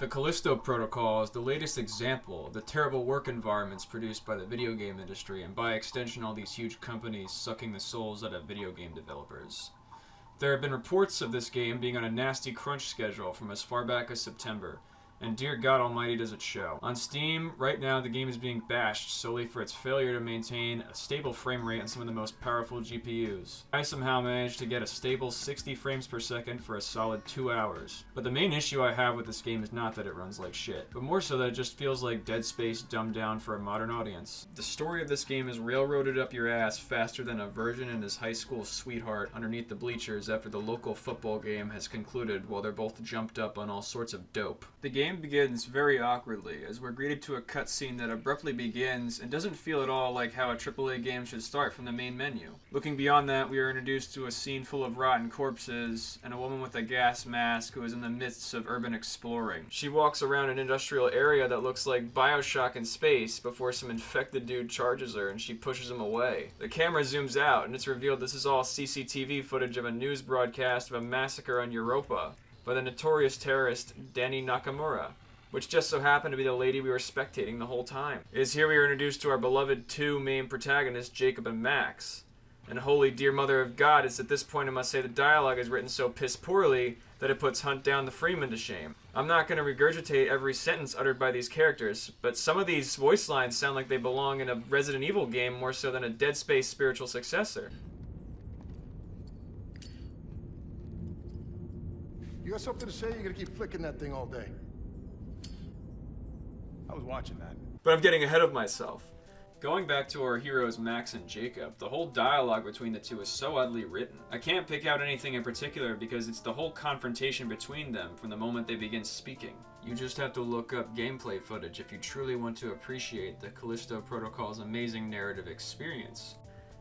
The Callisto Protocol is the latest example of the terrible work environments produced by the video game industry and by extension all these huge companies sucking the souls out of video game developers. There have been reports of this game being on a nasty crunch schedule from as far back as September, and dear God almighty does it show. On Steam, right now the game is being bashed solely for its failure to maintain a stable frame rate on some of the most powerful GPUs. I somehow managed to get a stable 60 frames per second for a solid 2 hours. But the main issue I have with this game is not that it runs like shit, but more so that it just feels like Dead Space dumbed down for a modern audience. The story of this game is railroaded up your ass faster than a virgin and his high school sweetheart underneath the bleachers after the local football game has concluded while they're both jumped up on all sorts of dope. The game begins very awkwardly as we're greeted to a cutscene that abruptly begins and doesn't feel at all like how a AAA game should start from the main menu. Looking beyond that, we are introduced to a scene full of rotten corpses and a woman with a gas mask who is in the midst of urban exploring. She walks around an industrial area that looks like BioShock in space before some infected dude charges her and she pushes him away. The camera zooms out and it's revealed this is all CCTV footage of a news broadcast of a massacre on Europa by the notorious terrorist Danny Nakamura, which just so happened to be the lady we were spectating the whole time. It is here we are introduced to our beloved two main protagonists, Jacob and Max. And holy dear mother of God, it's at this point I must say the dialogue is written so piss poorly that it puts Hunt down the Freeman to shame. I'm not going to regurgitate every sentence uttered by these characters, but some of these voice lines sound like they belong in a Resident Evil game more so than a Dead Space spiritual successor. You got something to say? You're gonna keep flicking that thing all day. I was watching that. But I'm getting ahead of myself. Going back to our heroes Max and Jacob, the whole dialogue between the two is so oddly written. I can't pick out anything in particular because it's the whole confrontation between them from the moment they begin speaking. You just have to look up gameplay footage if you truly want to appreciate the Callisto Protocol's amazing narrative experience.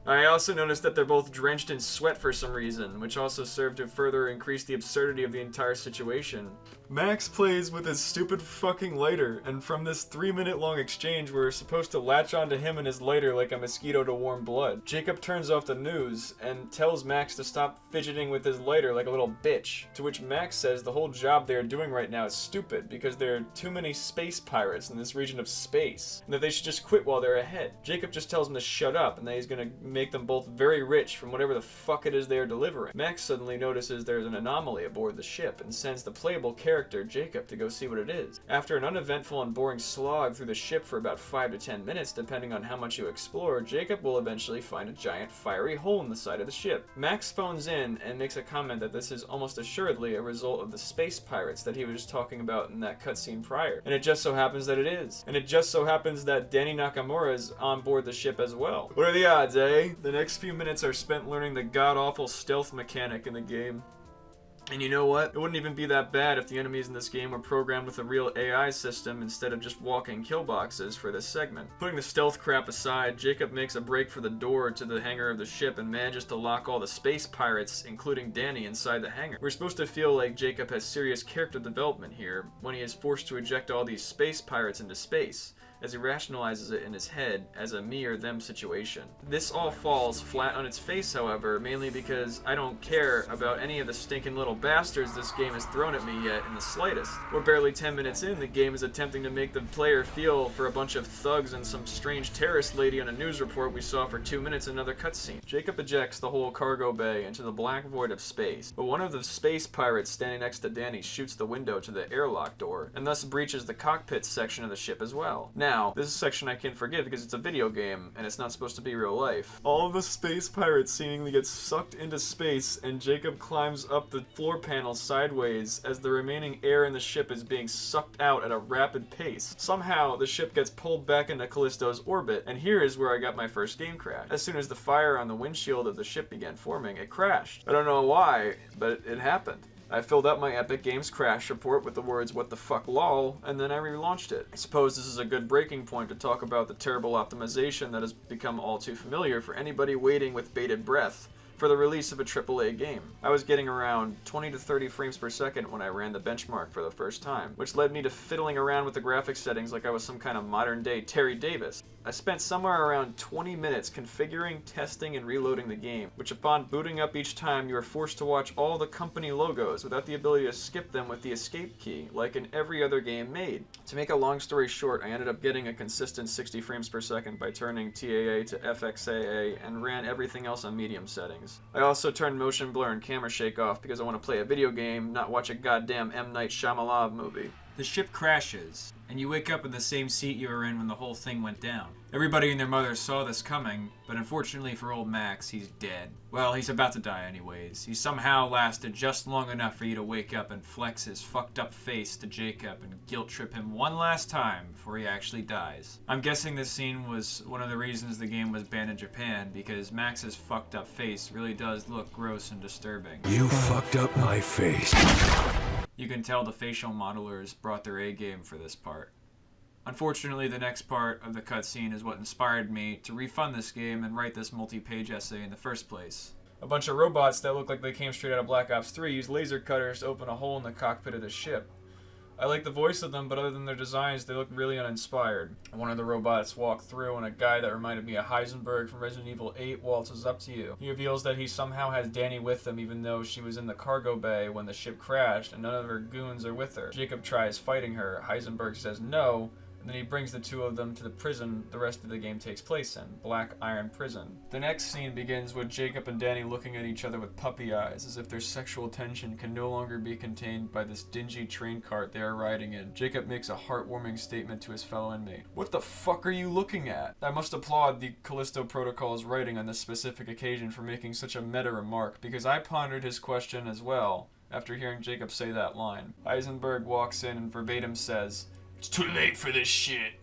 I also noticed that they're both drenched in sweat for some reason, which also served to further increase the absurdity of the entire situation. Max plays with his stupid fucking lighter, and from this 3-minute long exchange we're supposed to latch onto him and his lighter like a mosquito to warm blood. Jacob turns off the news and tells Max to stop fidgeting with his lighter like a little bitch, to which Max says the whole job they're doing right now is stupid because there are too many space pirates in this region of space, and that they should just quit while they're ahead. Jacob just tells him to shut up and that he's gonna make them both very rich from whatever the fuck it is they are delivering. Max suddenly notices there's an anomaly aboard the ship and sends the playable character Jacob to go see what it is. After an uneventful and boring slog through the ship for about 5 to 10 minutes depending on how much you explore, Jacob will eventually find a giant fiery hole in the side of the ship. Max phones in and makes a comment that this is almost assuredly a result of the space pirates that he was just talking about in that cutscene prior. And it just so happens that it is. And it just so happens that Danny Nakamura is on board the ship as well. What are the odds, eh? The next few minutes are spent learning the god-awful stealth mechanic in the game. And you know what? It wouldn't even be that bad if the enemies in this game were programmed with a real AI system instead of just walking kill boxes for this segment. Putting the stealth crap aside, Jacob makes a break for the door to the hangar of the ship and manages to lock all the space pirates, including Danny, inside the hangar. We're supposed to feel like Jacob has serious character development here when he is forced to eject all these space pirates into space, as he rationalizes it in his head as a me or them situation. This all falls flat on its face, however, mainly because I don't care about any of the stinking little bastards this game has thrown at me yet in the slightest. We're barely 10 minutes in, the game is attempting to make the player feel for a bunch of thugs and some strange terrorist lady on a news report we saw for 2 minutes in another cutscene. Jacob ejects the whole cargo bay into the black void of space, but one of the space pirates standing next to Danny shoots the window to the airlock door, and thus breaches the cockpit section of the ship as well. Now, this is a section I can forgive because it's a video game, and it's not supposed to be real life. All of the space pirates seemingly get sucked into space, and Jacob climbs up the floor panel sideways as the remaining air in the ship is being sucked out at a rapid pace. Somehow, the ship gets pulled back into Callisto's orbit, and here is where I got my first game crash. As soon as the fire on the windshield of the ship began forming, it crashed. I don't know why, but it happened. I filled out my Epic Games crash report with the words "what the fuck lol," and then I relaunched it. I suppose this is a good breaking point to talk about the terrible optimization that has become all too familiar for anybody waiting with bated breath for the release of a AAA game. I was getting around 20 to 30 frames per second when I ran the benchmark for the first time, which led me to fiddling around with the graphics settings like I was some kind of modern-day Terry Davis. I spent somewhere around 20 minutes configuring, testing, and reloading the game, which upon booting up each time you are forced to watch all the company logos without the ability to skip them with the escape key, like in every other game made. To make a long story short, I ended up getting a consistent 60 frames per second by turning TAA to FXAA and ran everything else on medium settings. I also turned motion blur and camera shake off because I want to play a video game, not watch a goddamn M. Night Shyamalan movie. The ship crashes, and you wake up in the same seat you were in when the whole thing went down. Everybody and their mother saw this coming, but unfortunately for old Max, he's dead. Well, he's about to die anyways. He somehow lasted just long enough for you to wake up and flex his fucked up face to Jacob and guilt trip him one last time before he actually dies. I'm guessing this scene was one of the reasons the game was banned in Japan, because Max's fucked up face really does look gross and disturbing. You fucked up my face. You can tell the facial modelers brought their A game for this part. Unfortunately, the next part of the cutscene is what inspired me to refund this game and write this multi-page essay in the first place. A bunch of robots that look like they came straight out of Black Ops 3 use laser cutters to open a hole in the cockpit of the ship. I like the voice of them, but other than their designs, they look really uninspired. One of the robots walked through, and a guy that reminded me of Heisenberg from Resident Evil 8 waltzes up to you. He reveals that he somehow has Danny with him, even though she was in the cargo bay when the ship crashed, and none of her goons are with her. Jacob tries fighting her. Heisenberg says no, and then he brings the two of them to the prison the rest of the game takes place in, Black Iron Prison. The next scene begins with Jacob and Danny looking at each other with puppy eyes, as if their sexual tension can no longer be contained by this dingy train cart they are riding in. Jacob makes a heartwarming statement to his fellow inmate. What the fuck are you looking at? I must applaud the Callisto Protocol's writing on this specific occasion for making such a meta remark, because I pondered his question as well after hearing Jacob say that line. Heisenberg walks in and verbatim says, "It's too late for this shit."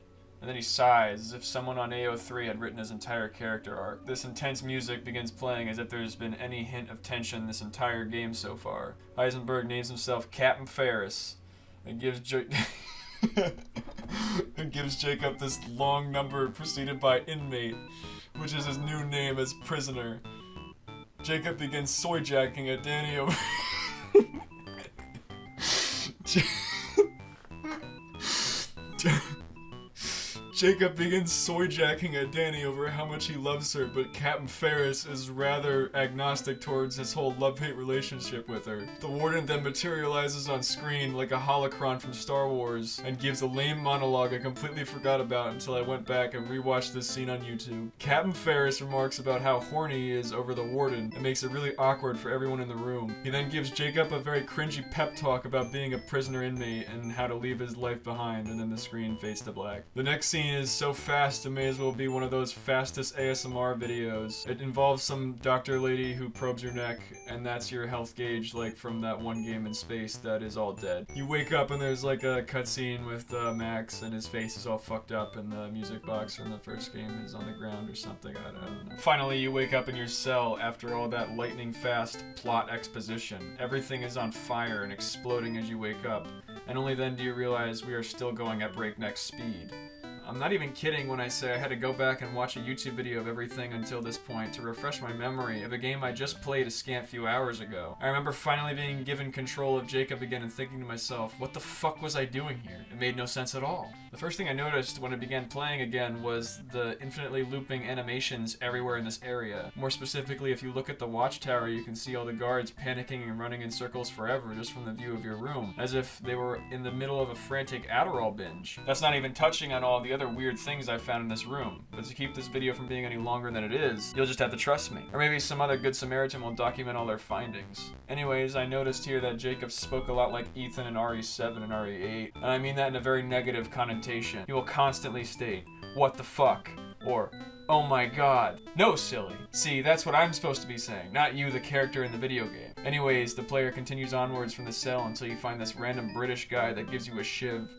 And then he sighs, as if someone on AO3 had written his entire character arc. This intense music begins playing as if there's been any hint of tension this entire game so far. Heisenberg names himself Captain Ferris and gives Jacob this long number preceded by inmate, which is his new name as prisoner. Jacob begins soy-jacking at Danny over... Jacob begins soy-jacking at Danny over how much he loves her, but Captain Ferris is rather agnostic towards his whole love-hate relationship with her. The warden then materializes on screen like a holocron from Star Wars and gives a lame monologue I completely forgot about until I went back and rewatched this scene on YouTube. Captain Ferris remarks about how horny he is over the warden and makes it really awkward for everyone in the room. He then gives Jacob a very cringy pep talk about being a prisoner inmate and how to leave his life behind, and then the screen fades to black. The next scene is so fast it may as well be one of those fastest ASMR videos. It involves some doctor lady who probes your neck, and that's your health gauge, like from that one game in space that is all dead. You wake up and there's like a cutscene with Max, and his face is all fucked up, and the music box from the first game is on the ground or something. I don't know. Finally, you wake up in your cell after all that lightning fast plot exposition. Everything is on fire and exploding as you wake up, and only then do you realize we are still going at breakneck speed. I'm not even kidding when I say I had to go back and watch a YouTube video of everything until this point to refresh my memory of a game I just played a scant few hours ago. I remember finally being given control of Jacob again and thinking to myself, what the fuck was I doing here? It made no sense at all. The first thing I noticed when I began playing again was the infinitely looping animations everywhere in this area. More specifically, if you look at the watchtower, you can see all the guards panicking and running in circles forever just from the view of your room, as if they were in the middle of a frantic Adderall binge. That's not even touching on all the other weird things I found in this room, but to keep this video from being any longer than it is, you'll just have to trust me. Or maybe some other good Samaritan will document all their findings. Anyways, I noticed here that Jacob spoke a lot like Ethan in RE7 and RE8, and I mean that in a very negative connotation. He will constantly state, "What the fuck?" or "Oh my god." No, silly. See, that's what I'm supposed to be saying, not you, the character in the video game. Anyways, the player continues onwards from the cell until you find this random British guy that gives you a shiv.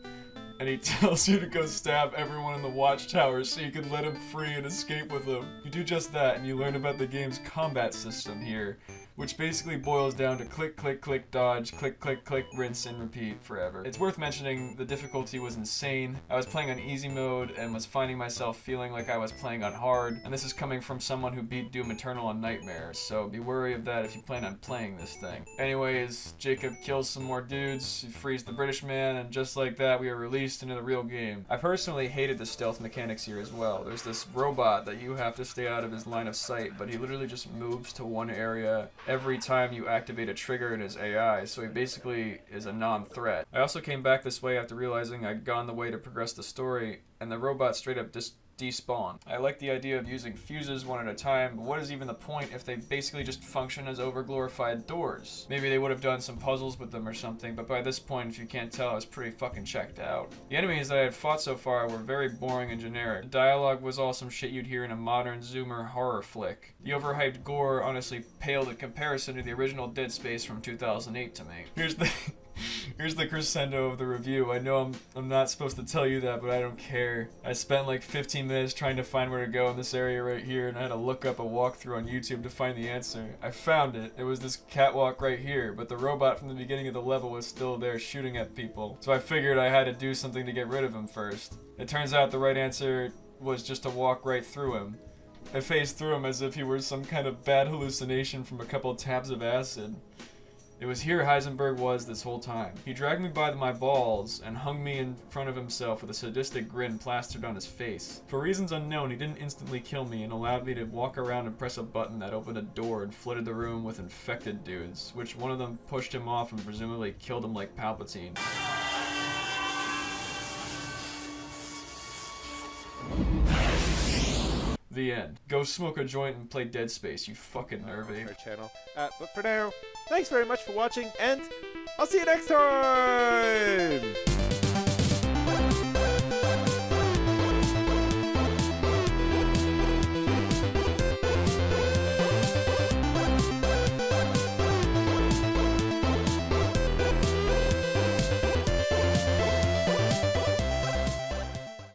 And he tells you to go stab everyone in the watchtower so you can let him free and escape with him. You do just that, and you learn about the game's combat system here, which basically boils down to click, click, click, dodge, click, click, click, rinse, and repeat forever. It's worth mentioning the difficulty was insane. I was playing on easy mode and was finding myself feeling like I was playing on hard, and this is coming from someone who beat Doom Eternal on Nightmares, so be wary of that if you plan on playing this thing. Anyways, Jacob kills some more dudes, he frees the British man, and just like that we are released into the real game. I personally hated the stealth mechanics here as well. There's this robot that you have to stay out of his line of sight, but he literally just moves to one area every time you activate a trigger in his AI, so he basically is a non-threat. I also came back this way after realizing I'd gone the way to progress the story, and the robot straight up despawn. I like the idea of using fuses one at a time, but what is even the point if they basically just function as overglorified doors? Maybe they would have done some puzzles with them or something, but by this point, if you can't tell, I was pretty fucking checked out. The enemies that I had fought so far were very boring and generic. The dialogue was all some shit you'd hear in a modern Zoomer horror flick. The overhyped gore honestly paled in comparison to the original Dead Space from 2008 to me. Here's the crescendo of the review. I know I'm not supposed to tell you that, but I don't care. I spent like 15 minutes trying to find where to go in this area right here, and I had to look up a walkthrough on YouTube to find the answer. I found it. It was this catwalk right here, but the robot from the beginning of the level was still there shooting at people. So I figured I had to do something to get rid of him first. It turns out the right answer was just to walk right through him. I phased through him as if he were some kind of bad hallucination from a couple tabs of acid. It was here Heisenberg was this whole time. He dragged me by my balls and hung me in front of himself with a sadistic grin plastered on his face. For reasons unknown, he didn't instantly kill me and allowed me to walk around and press a button that opened a door and flooded the room with infected dudes, which one of them pushed him off and presumably killed him like Palpatine. The end. Go smoke a joint and play Dead Space, you fucking nerve-ape. Our channel. But for now, thanks very much for watching, and I'll see you next time!